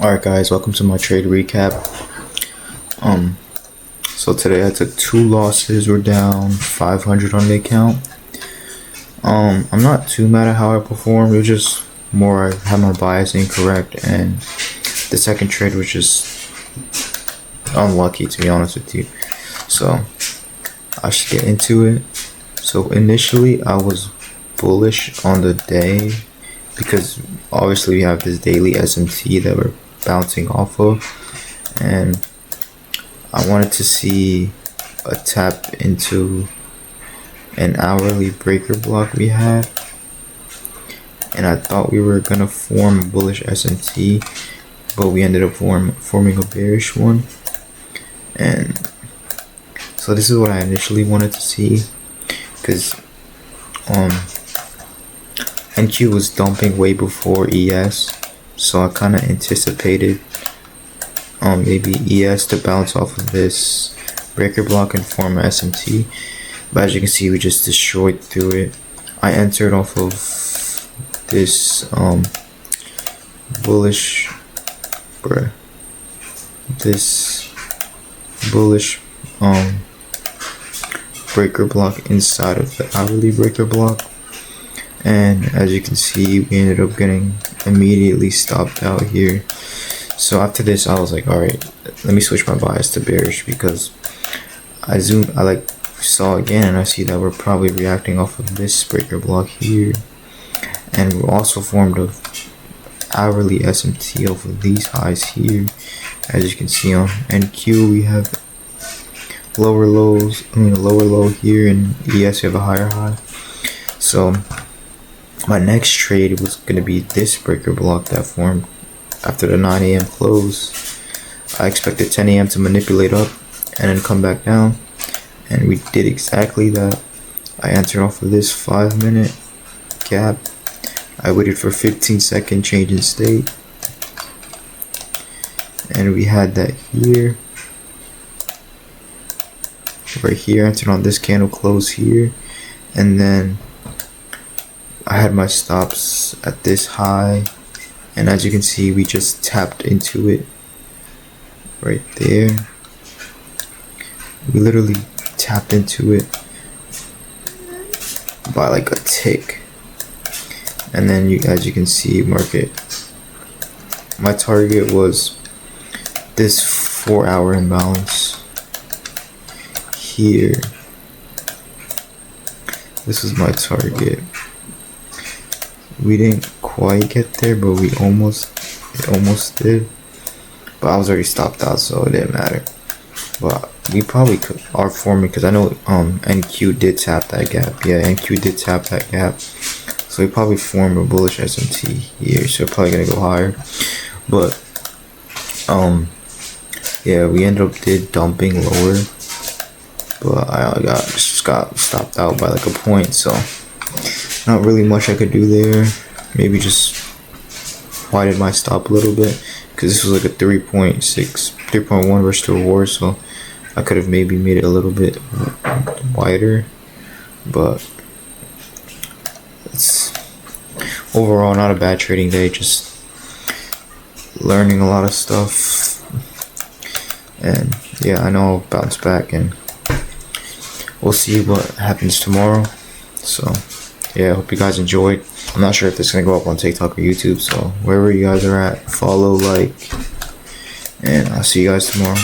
Alright guys, welcome to my trade recap. So today I took 2 losses. We're down 500 on the account. I'm not too mad at how I performed. It was just more I had my bias incorrect, and the second trade was just unlucky, to be honest with you. So I should get into it. So initially I was bullish on the day because obviously we have this daily SMT that we're bouncing off of, and I wanted to see a tap into an hourly breaker block we had, and I thought we were gonna form a bullish SMT, but we ended up forming a bearish one. And so this is what I initially wanted to see, because NQ was dumping way before ES, so I kind of anticipated maybe ES to bounce off of this breaker block and form a SMT, but as you can see we just destroyed through it. I entered off of this bullish breaker block inside of the hourly breaker block, and as you can see we ended up getting immediately stopped out here. So after this I was like, alright, let me switch my bias to bearish, because I saw again and I see that we're probably reacting off of this breaker block here, and we also formed a hourly SMT off of these highs here. As you can see on NQ we have lower low here, and ES we have a higher high. So my next trade was going to be this breaker block that formed after the 9 a.m. close. I expected 10 a.m. to manipulate up and then come back down, and we did exactly that. I entered off of this 5-minute gap. I waited for 15-second change in state, and we had that here. Right here, entered on this candle close here, and then I had my stops at this high, and as you can see we just tapped into it right there. We literally tapped into it by like a tick, and then as you can see market, my target was this 4-hour imbalance here. This was my target. We didn't quite get there, but we almost did. But I was already stopped out, so it didn't matter. But we probably are forming, because I know NQ did tap that gap. Yeah, NQ did tap that gap. So we probably formed a bullish SMT here, so we're probably gonna go higher. But yeah, we ended up dumping lower, but I just got stopped out by like a point, so not really much I could do there. Maybe just widened my stop a little bit, because this was like a 3.1 versus the reward, so I could have maybe made it a little bit wider. But it's overall not a bad trading day, just learning a lot of stuff. And yeah, I know I'll bounce back, and we'll see what happens tomorrow. So yeah, I hope you guys enjoyed. I'm not sure if this is gonna go up on TikTok or YouTube, so wherever you guys are at, follow, like, and I'll see you guys tomorrow.